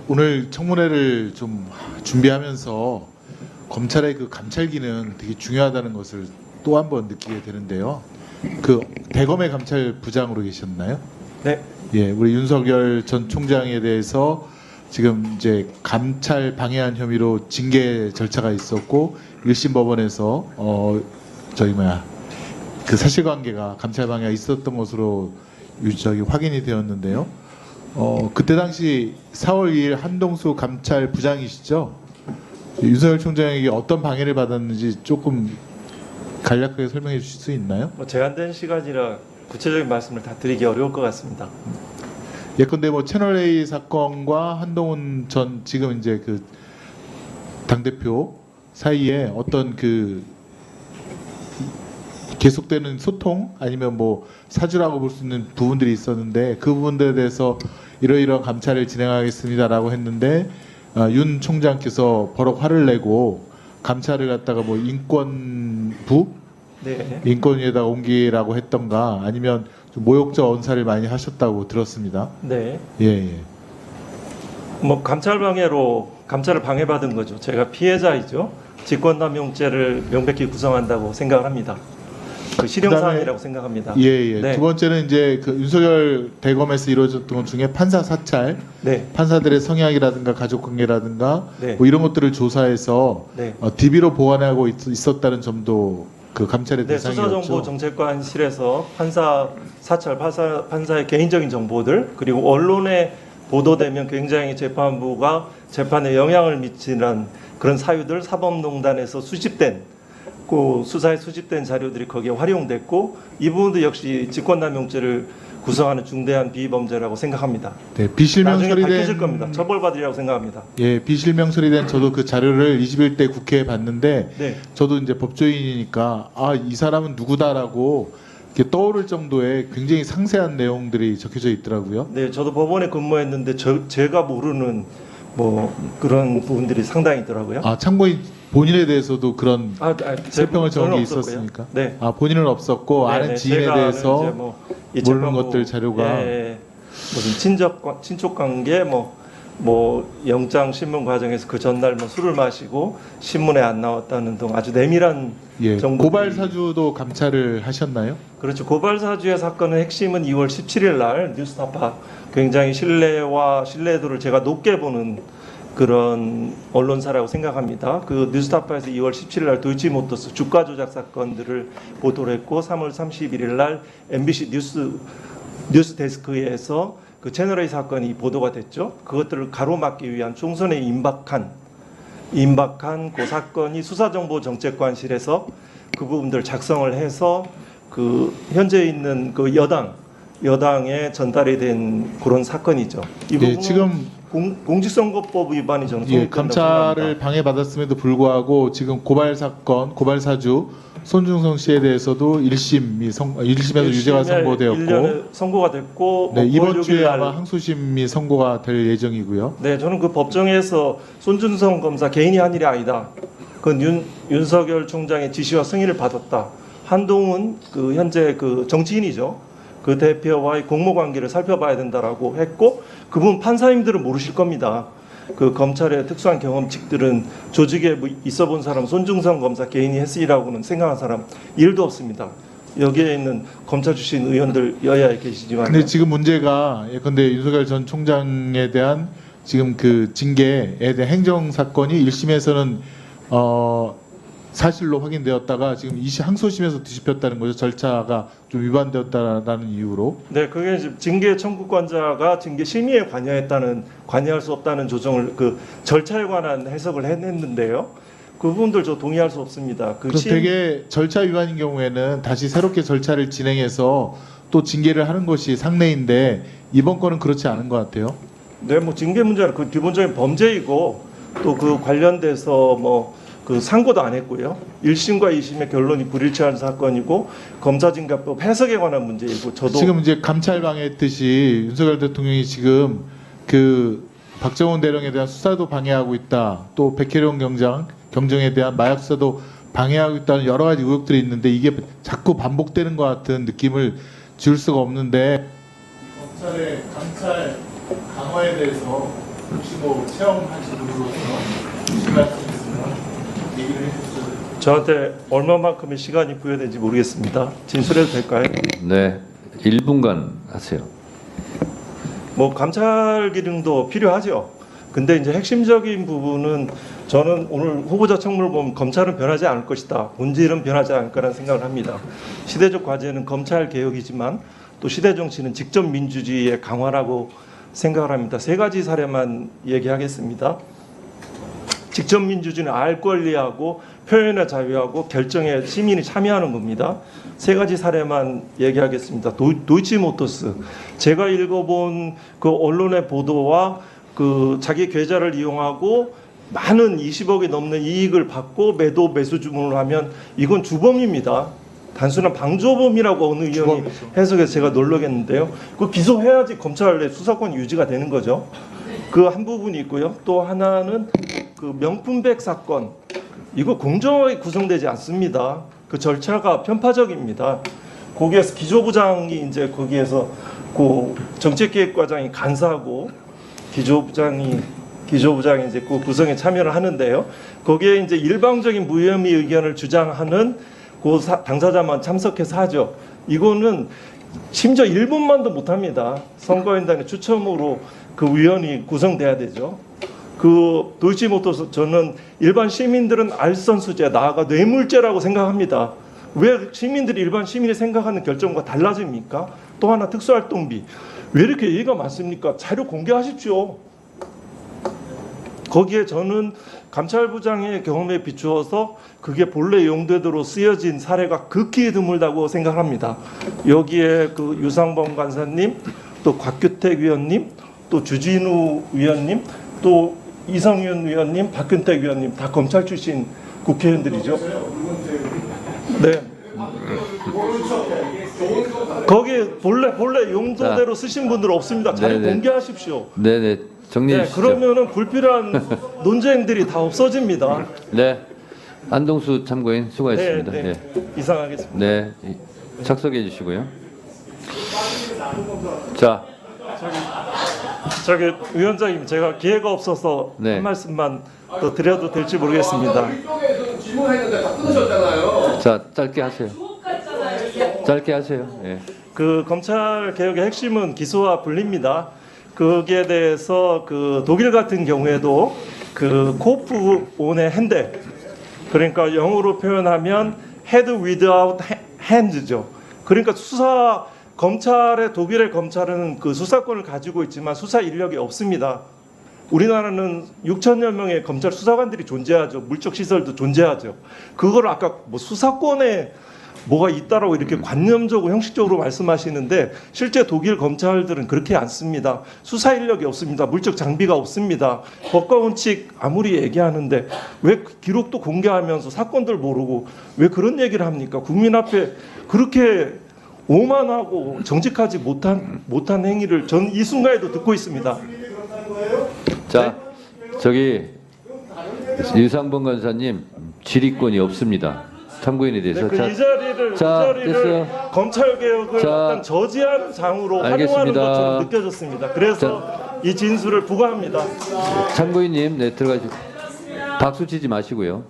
오늘 청문회를 좀 준비하면서 검찰의 그 감찰 기능 되게 중요하다는 것을 또 한 번 느끼게 되는데요. 대검의 감찰부장으로 계셨나요? 네. 예, 우리 윤석열 전 총장에 대해서 지금 이제 감찰 방해한 혐의로 징계 절차가 있었고 1심 법원에서 그 사실관계가 감찰 방해가 있었던 것으로 확인이 되었는데요. 그때 당시 4월 2일 한동수 감찰부장이시죠? 윤석열 총장에게 어떤 방해를 받았는지 조금 간략하게 설명해 주실 수 있나요? 제한된 시간이라 구체적인 말씀을 다 드리기 어려울 것 같습니다. 예컨대 채널A 사건과 한동훈 전 지금 이제 그 당대표 사이에 어떤 계속되는 소통 아니면 사주라고 볼 수 있는 부분들이 있었는데 그 부분들에 대해서 이러이러한 감찰을 진행하겠습니다라고 했는데 윤 총장께서 버럭 화를 내고 감찰을 갖다가 인권부 네. 인권위에다가 옮기라고 했던가 아니면 좀 모욕적 언사를 많이 하셨다고 들었습니다. 네. 예. 감찰 방해로 감찰을 방해받은 거죠. 제가 피해자이죠. 직권남용죄를 명백히 구성한다고 생각을 합니다. 그 실형사항이라고 생각합니다. 예. 네. 두 번째는 이제 윤석열 대검에서 이루어졌던 것 중에 판사 사찰, 네. 판사들의 성향이라든가 가족관계라든가 네. 이런 것들을 조사해서 네. DB로 보관하고 있었다는 점도 그 감찰의 네, 대상이었죠. 수사정보정책관실에서 판사 사찰, 판사의 개인적인 정보들 그리고 언론에 보도되면 굉장히 재판부가 재판에 영향을 미치는 그런 사유들 사법농단에서 수집된 수사에 수집된 자료들이 거기에 활용됐고 이 부분도 역시 직권남용죄를 구성하는 중대한 비범죄라고 생각합니다. 네, 비실명 나중에 처리된 밝혀질 겁니다. 처벌받으리라고 생각합니다. 예, 비실명 처리된 저도 그 자료를 21대 국회에 봤는데 네. 저도 이제 법조인이니까 이 사람은 누구다라고 이렇게 떠오를 정도의 굉장히 상세한 내용들이 적혀져 있더라고요. 네, 저도 법원에 근무했는데 제가 모르는 그런 부분들이 상당히 있더라고요. 참고인 본인에 대해서도 그런 세평을 저는 적은 게 없었고요. 있었습니까? 네. 본인은 없었고 네네, 아는 지인에 제가 대해서 이제 이 모르는 재판부, 것들 자료가 무슨 친족 관계 영장 신문 과정에서 그 전날 술을 마시고 신문에 안 나왔다는 등 아주 내밀한 정보들이. 고발 사주도 감찰을 하셨나요? 그렇죠. 고발 사주의 사건의 핵심은 2월 17일 날 뉴스타파 굉장히 신뢰와 신뢰도를 제가 높게 보는 그런 언론사라고 생각합니다. 그 뉴스타파에서 2월 17일 날 도이치모터스 주가 조작 사건들을 보도를 했고 3월 31일 날 MBC 뉴스 데스크에서 그 채널A 사건이 보도가 됐죠. 그것들을 가로막기 위한 총선에 임박한 그 사건이 수사정보정책관실에서 그 부분들 작성을 해서 그 현재 있는 그 여당에 전달이 된 그런 사건이죠. 이 부분은 지금 공직선거법 위반이 저는 감찰을 방해받았음에도 불구하고 지금 고발 사주 손중성 씨에 대해서도 1심에서 유죄가 선고되었고 1년에 선고가 됐고 이번 주에 아마 항소심이 선고가 될 예정이고요. 네, 저는 그 법정에서 손준성 검사 개인이 한 일이 아니다. 그 윤석열 총장의 지시와 승인을 받았다. 한동훈 그 현재 그 정치인이죠. 그 대표와의 공모 관계를 살펴봐야 된다라고 했고 그분 판사님들은 모르실 겁니다. 그 검찰의 특수한 경험칙들은 조직에 있어 본 사람 손중성 검사 개인이 했으리라고는 생각한 사람 1도 없습니다. 여기에 있는 검찰 출신 의원들 여야에 계시지만 근데 지금 문제가 예컨대 윤석열 전 총장에 대한 지금 그 징계에 대한 행정 사건이 1심에서는 사실로 확인되었다가 지금 항소심에서 뒤집혔다는 거죠. 절차가 좀 위반되었다라는 이유로. 네, 그게 지금 징계 청구권자가 징계 심의에 관여할 수 없다는 조정을 그 절차에 관한 해석을 했는데요. 그 부분들 저 동의할 수 없습니다. 되게 절차 위반인 경우에는 다시 새롭게 절차를 진행해서 또 징계를 하는 것이 상례인데 이번 건은 그렇지 않은 것 같아요. 네, 징계 문제는 그 기본적인 범죄이고 또 그 관련돼서 그 상고도 안 했고요. 1심과 2심의 결론이 불일치한 사건이고 검사징계법 해석에 관한 문제이고 지금 이제 감찰 방해했듯이 윤석열 대통령이 지금 그 박정훈 대령에 대한 수사도 방해하고 있다. 또 백혜령 경정에 대한 마약 수사도 방해하고 있다는 여러 가지 의혹들이 있는데 이게 자꾸 반복되는 것 같은 느낌을 지울 수가 없는데 검찰의 감찰 강화에 대해서 혹시 뭐 체험하신 분으로서 말씀 있으면 얘기를 해주세요. 저한테 얼마만큼의 시간이 부여된지 모르겠습니다. 진술해도 될까요? 네, 1분간 하세요. 뭐 감찰 기능도 필요하죠. 근데 이제 핵심적인 부분은 저는 오늘 후보자 청문을 보면 검찰은 변하지 않을 것이다. 본질은 변하지 않을 거라는 생각을 합니다. 시대적 과제는 검찰 개혁이지만 또 시대 정치는 직접 민주주의의 강화라고 생각을 합니다. 세 가지 사례만 얘기하겠습니다. 직접 민주주의는 알 권리하고 표현의 자유하고 결정에 시민이 참여하는 겁니다. 세 가지 사례만 얘기하겠습니다. 도이치모터스, 제가 읽어본 그 언론의 보도와 그 자기 계좌를 이용하고 많은 20억이 넘는 이익을 받고 매수 주문을 하면 이건 주범입니다. 단순한 방조범이라고 어느 의원이 해석해서 제가 놀라겠는데요. 그 기소해야지 검찰 내 수사권 유지가 되는 거죠. 그 한 부분이 있고요. 또 하나는 그 명품백 사건, 이거 공정하게 구성되지 않습니다. 그 절차가 편파적입니다. 거기에서 기조부장이 이제 거기에서 그 정책기획과장이 간사하고 기조부장이 이제 그 구성에 참여를 하는데요. 거기에 이제 일방적인 무혐의 의견을 주장하는 그 당사자만 참석해서 하죠. 이거는 심지어 1분만도 못합니다. 선거인단의 추첨으로 그 위원이 구성돼야 되죠. 그 도이치모터스, 저는 일반 시민들은 알선수재, 나아가 뇌물죄라고 생각합니다. 왜 시민들이 일반 시민이 생각하는 결정과 달라집니까? 또 하나 특수활동비, 왜 이렇게 얘기가 많습니까? 자료 공개하십시오. 거기에 저는 감찰부장의 경험에 비추어서 그게 본래 용도대로 쓰여진 사례가 극히 드물다고 생각합니다. 여기에 그 유상범 간사님, 또 곽규택 위원님, 또 주진우 위원님, 또 이성윤 위원님, 박균택 위원님 다 검찰 출신 국회의원들이죠. 네. 거기 본래 용도대로 쓰신 분들 없습니다. 자료 네네. 공개하십시오. 네네, 정리해 네, 주시죠. 그러면은 불필요한 논쟁들이 다 없어집니다. 네, 안동수 참고인 수고하셨습니다. 네, 네, 네. 이상하겠습니다. 네, 착석해 주시고요. 자, 저기 위원장님, 제가 기회가 없어서 네. 한 말씀만 더 드려도 될지 모르겠습니다. 이쪽에서 질문했는데 다 끊으셨잖아요. 자, 짧게 하세요. 짧게 하세요. 예. 그 검찰 개혁의 핵심은 기소와 분리입니다. 거기에 대해서 그 독일 같은 경우에도 그 코프 온의 핸드, 그러니까 영어로 표현하면 head without hands죠. 그러니까 검찰의, 독일의 검찰은 그 수사권을 가지고 있지만 수사 인력이 없습니다. 우리나라는 6천여 명의 검찰 수사관들이 존재하죠. 물적 시설도 존재하죠. 그걸 아까 뭐 수사권에 뭐가 있다라고 이렇게 관념적으로 형식적으로 말씀하시는데 실제 독일 검찰들은 그렇게 않습니다. 수사 인력이 없습니다. 물적 장비가 없습니다. 법과 원칙 아무리 얘기하는데 왜 기록도 공개하면서 사건들 모르고 왜 그런 얘기를 합니까? 국민 앞에 그렇게 오만하고 정직하지 못한 행위를 전 이 순간에도 듣고 있습니다. 자, 저기 유상범 간사님 질의권이 없습니다. 참고인에 대해서. 네, 자, 이 자리를 됐어요. 검찰 개혁을 자, 어떤 저지한 장으로 알겠습니다. 활용하는 것처럼 느껴졌습니다. 그래서 이 진술을 부과합니다. 참고인님, 네, 들어가시고 박수 치지 마시고요.